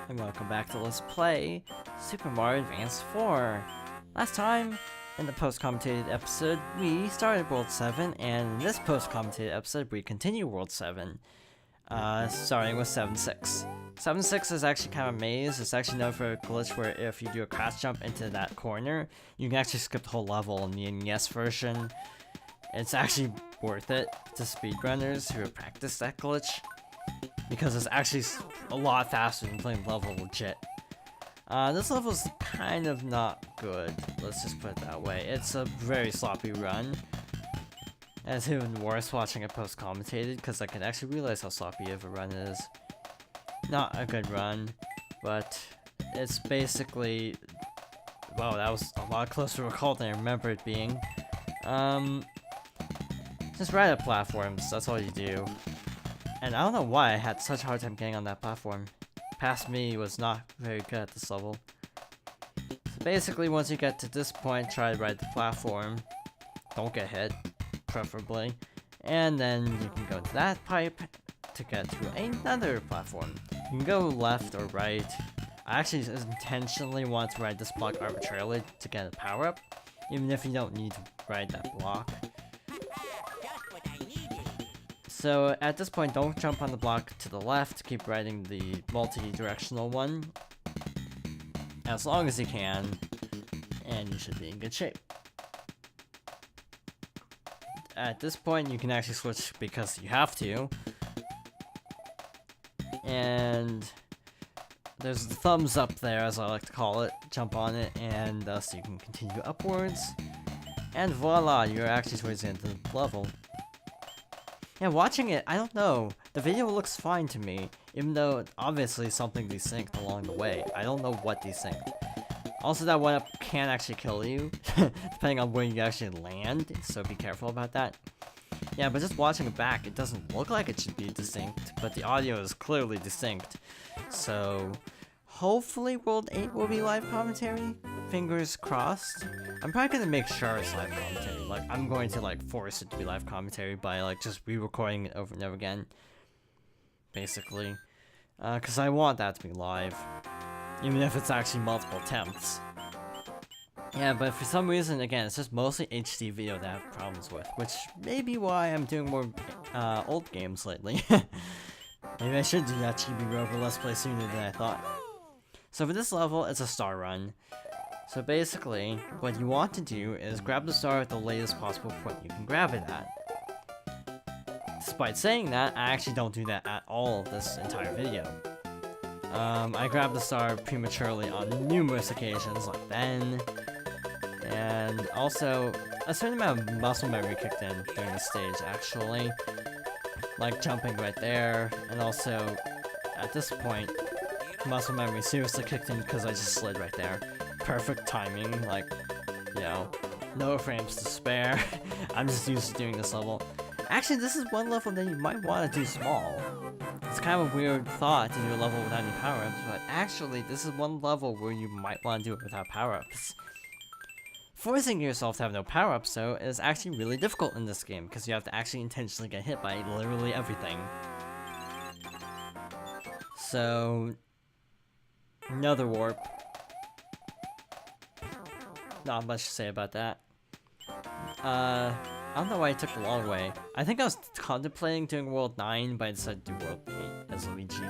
and welcome back to Let's Play Super Mario Advance 4. Last time, in the post-commentated episode, we started World 7, and in this post-commentated episode, we continue World 7, starting with 7-6. 7-6 is actually kind of a maze. It's actually known for a glitch where if you do a crash jump into that corner, you can actually skip the whole level in the NES version. It's actually worth it to speedrunners who have practiced that glitch, because it's actually a lot faster than playing the level legit. This level's kind of not good, let's just put it that way. It's a very sloppy run. And it's even worse watching it post-commentated, because I can actually realize how sloppy of a run it is. Not a good run, but it's basically... Wow, that was a lot closer to a call than I remember it being. Just ride up platforms, that's all you do. And I don't know why I had such a hard time getting on that platform. Past me was not very good at this level. So basically, once you get to this point, try to ride the platform. Don't get hit, preferably. And then you can go to that pipe to get to another platform. You can go left or right. I actually intentionally want to ride this block arbitrarily to get a power-up, even if you don't need to ride that block. So at this point, don't jump on the block to the left, keep riding the multi-directional one as long as you can, and you should be in good shape. At this point, you can actually switch because you have to, and there's the thumbs up there, as I like to call it. Jump on it, and thus you can continue upwards, and voila, you're actually towards the end of the level. Yeah, watching it, I don't know. The video looks fine to me, even though obviously something desynced along the way. I don't know what desynced. Also, that 1-up can actually kill you, depending on where you actually land, so be careful about that. Yeah, but just watching it back, it doesn't look like it should be distinct, but the audio is clearly distinct. So, hopefully World 8 will be live commentary? Fingers crossed. I'm probably gonna make sure it's live commentary. Like, I'm going to, like, force it to be live commentary by, like, just re-recording it over and over again. Basically. Because I want that to be live. Even if it's actually multiple attempts. Yeah, but for some reason, again, it's just mostly HD video that I have problems with. Which may be why I'm doing more old games lately. Maybe I should do that Chibi Rover Let's Play sooner than I thought. So for this level, it's a star run. So basically, what you want to do is grab the star at the latest possible point you can grab it at. Despite saying that, I actually don't do that at all this entire video. I grabbed the star prematurely on numerous occasions, like then, and also a certain amount of muscle memory kicked in during this stage, actually. Like jumping right there, and also, at this point, muscle memory seriously kicked in because I just slid right there. Perfect timing, like, you know, no frames to spare. I'm just used to doing this level. Actually, this is one level that you might want to do small. It's kind of a weird thought to do a level without any power-ups, but actually, this is one level where you might want to do it without power-ups. Forcing yourself to have no power-ups, though, is actually really difficult in this game, because you have to actually intentionally get hit by literally everything. So, another warp. Not much to say about that. I don't know why I took the long way. I think I was contemplating doing World 9, but I decided to do World 8 as Luigi.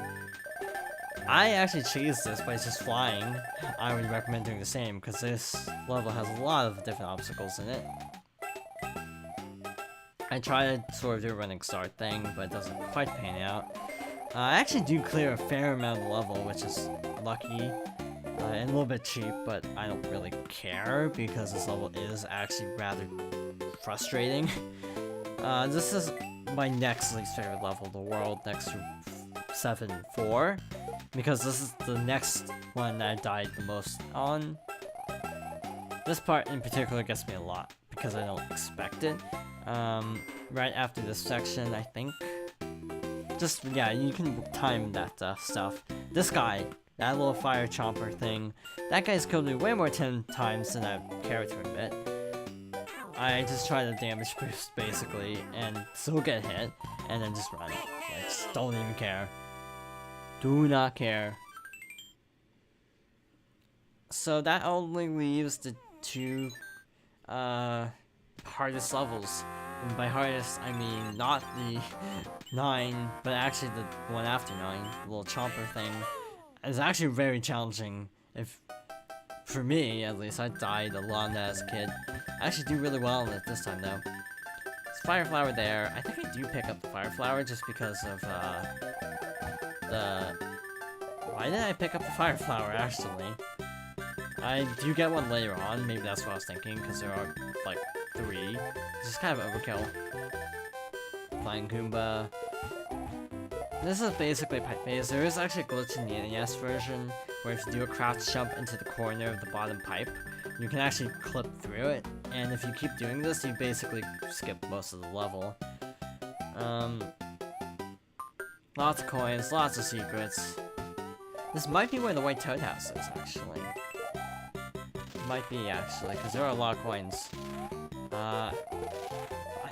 I actually cheesed this by just flying. I would recommend doing the same, because this level has a lot of different obstacles in it. I tried to sort of do a running start thing, but it doesn't quite pan out. I actually do clear a fair amount of the level, which is lucky. And a little bit cheap, but I don't really care because this level is actually rather frustrating. This is my next least favorite level in the world, next to 7-4, because this is the next one that I died the most on. This part in particular gets me a lot because I don't expect it. Right after this section, I think. Just, yeah, you can time that stuff. This guy. That little fire chomper thing. That guy's killed me way more 10 times than I care to admit. I just try to damage boost, basically, and still get hit, and then just run. Like, just don't even care. Do not care. So that only leaves the two hardest levels. And by hardest, I mean not the 9, but actually the one after 9, the little chomper thing. It's actually very challenging. If for me, at least, I died a lot in that as a kid. I actually do really well in it this time, though. There's Fire Flower there. I think I do pick up the Fire Flower just because of the. Why did I pick up the Fire Flower? Actually, I do get one later on. Maybe that's what I was thinking, because there are like 3. Just kind of overkill. Flying Goomba. This is basically Pipe Maze. There is actually a glitch in the NES version where if you do a crouch jump into the corner of the bottom pipe, you can actually clip through it. And if you keep doing this, you basically skip most of the level. Lots of coins, lots of secrets. This might be where the White Toad House is, actually. Might be, actually, because there are a lot of coins. I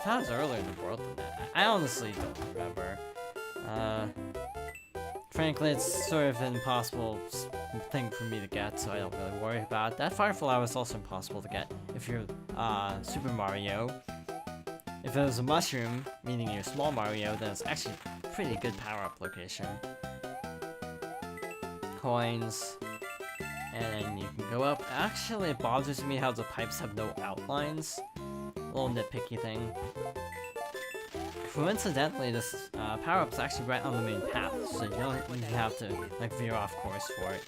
thought it was earlier in the world than that. I honestly don't remember. Frankly, it's sort of an impossible thing for me to get, so I don't really worry about it. That Fire Flower is also impossible to get if you're, Super Mario. If it was a mushroom, meaning you're Small Mario, then it's actually a pretty good power-up location. Coins. And then you can go up. Actually, it bothers me how the pipes have no outlines. A little nitpicky thing. Coincidentally, this power-up's actually right on the main path, so you don't even have to like veer off course for it.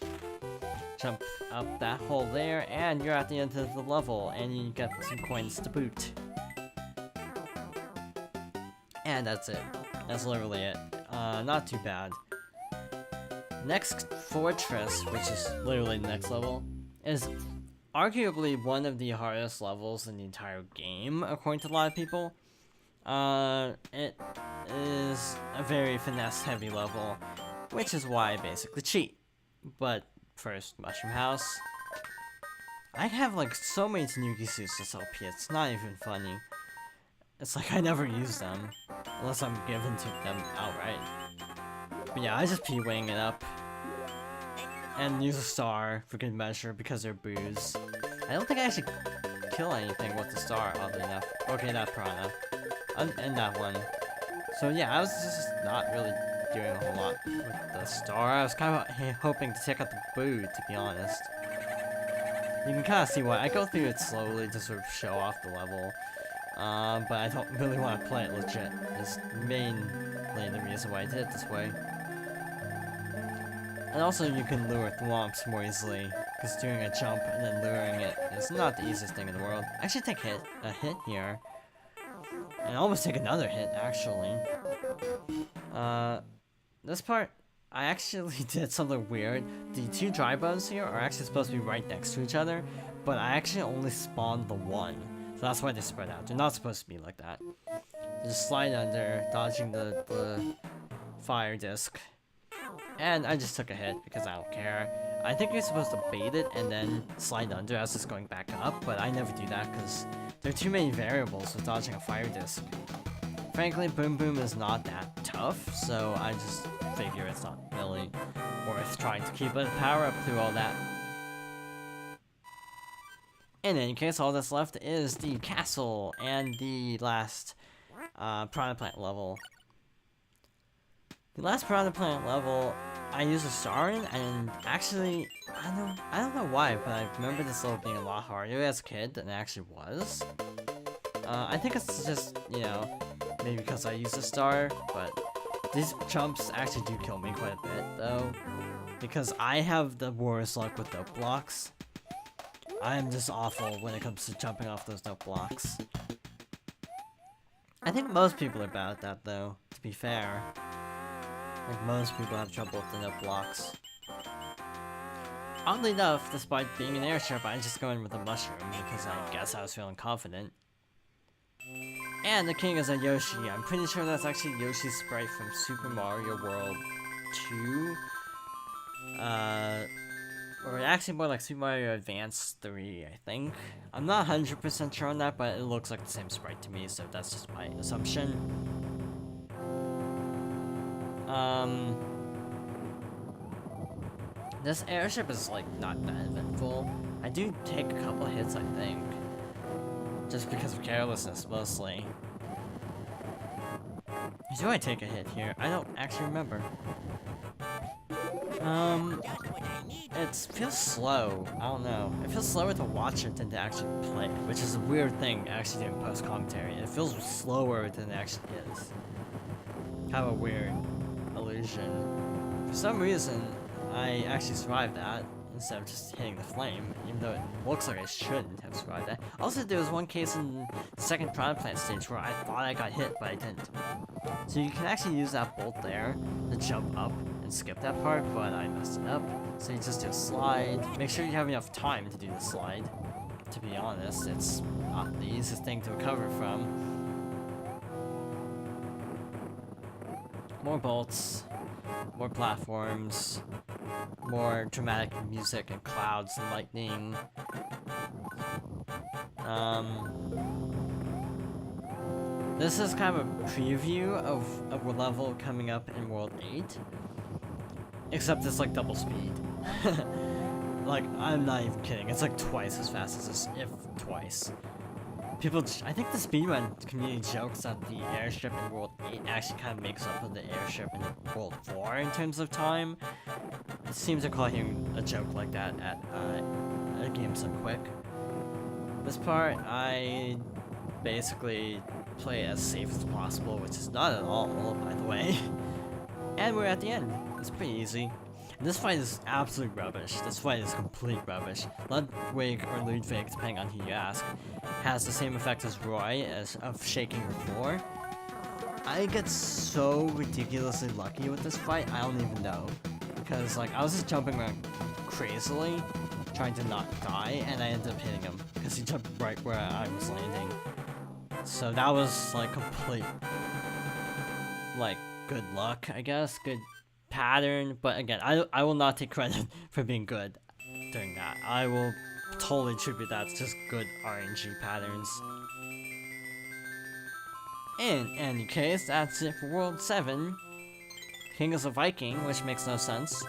Jump up that hole there, and you're at the end of the level, and you get some coins to boot. And that's it. That's literally it. Not too bad. Next fortress, which is literally the next level, is arguably one of the hardest levels in the entire game, according to a lot of people. It is a very finesse-heavy level, which is why I basically cheat. But first, Mushroom House. I have like so many Tanuki suits this LP, it's not even funny. It's like I never use them, unless I'm given to them outright. But yeah, I just P-wing it up. And use a star for good measure because they're boos. I don't think I actually kill anything with the star, oddly enough. Okay, that piranha. And that one. So yeah, I was just not really doing a whole lot with the star. I was kind of hoping to take out the boo, to be honest. You can kind of see why. I go through it slowly to sort of show off the level. But I don't really want to play it legit. It's mainly the reason why I did it this way. And also you can lure Thwomps more easily, because doing a jump and then luring it is not the easiest thing in the world. I should take a hit here. And almost take another hit, actually. This part, I actually did something weird. The 2 dry bones here are actually supposed to be right next to each other, but I actually only spawned the one. So that's why they spread out. They're not supposed to be like that. You just slide under, dodging the fire disc. And I just took a hit because I don't care. I think you're supposed to bait it and then slide under as it's going back up, but I never do that because there are too many variables with dodging a fire disc. Frankly, Boom Boom is not that tough, so I just figure it's not really worth trying to keep it power up through all that. In any case, all that's left is the castle and the last Piranha Plant level. The last Piranha Plant level, I used a star in, and actually, I don't know why, but I remember this level being a lot harder as a kid than it actually was. I think it's just, you know, maybe because I used a star, but these jumps actually do kill me quite a bit, though, because I have the worst luck with dope blocks. I am just awful when it comes to jumping off those dope blocks. I think most people are bad at that, though, to be fair. Like, most people have trouble with the note blocks. Oddly enough, despite being an airship, I just go in with a mushroom because I guess I was feeling confident. And the king is a Yoshi. I'm pretty sure that's actually Yoshi's sprite from Super Mario World 2. Or actually more like Super Mario Advance 3, I think. I'm not 100% sure on that, but it looks like the same sprite to me, so that's just my assumption. This airship is like not that eventful. I do take a couple hits, I think. Just because of carelessness, mostly. Do I take a hit here? I don't actually remember. It feels slow. I don't know. It feels slower to watch it than to actually play, which is a weird thing actually doing post-commentary. It feels slower than it actually is. Kind of a weird illusion. For some reason, I actually survived that instead of just hitting the flame, even though it looks like I shouldn't have survived that. Also, there was one case in the second Piranha Plant stage where I thought I got hit, but I didn't. So you can actually use that bolt there to jump up and skip that part, but I messed it up. So you just do a slide. Make sure you have enough time to do the slide. To be honest, it's not the easiest thing to recover from. More bolts, more platforms, more dramatic music and clouds and lightning. This is kind of a preview of a level coming up in World 8. Except it's like double speed. Like, I'm not even kidding. It's like twice as fast as this, if twice. I think the speedrun community jokes that the airship in World 8 actually kind of makes up for the airship in World 4 in terms of time. It seems to call him a joke like that at a game so quick. This part, I basically play as safe as possible, which is not at all, by the way. And we're at the end. It's pretty easy. And this fight is absolute rubbish. This fight is complete rubbish. Ludwig or Ludwig, depending on who you ask, has the same effect as Roy of shaking your floor. I get so ridiculously lucky with this fight, I don't even know. Because like I was just jumping around crazily, trying to not die, and I ended up hitting him because he jumped right where I was landing. So that was like complete, like, good luck, I guess, good pattern, but again, I will not take credit for being good doing that. I will totally attribute that to just good RNG patterns. In any case, that's it for World 7. King is a Viking, which makes no sense.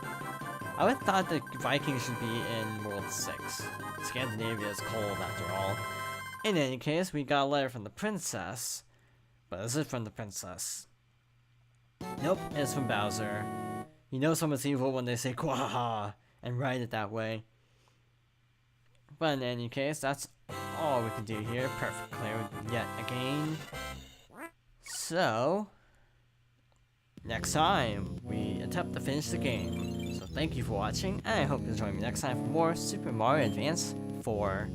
I would have thought the Vikings should be in World 6. Scandinavia is cold after all. In any case, we got a letter from the princess. But is it from the princess? Nope, it's from Bowser. You know someone's evil when they say Quahaha and write it that way. But in any case, that's all we can do here. Perfect clear yet again. So, next time, we attempt to finish the game. So thank you for watching, and I hope you'll join me next time for more Super Mario Advance 4.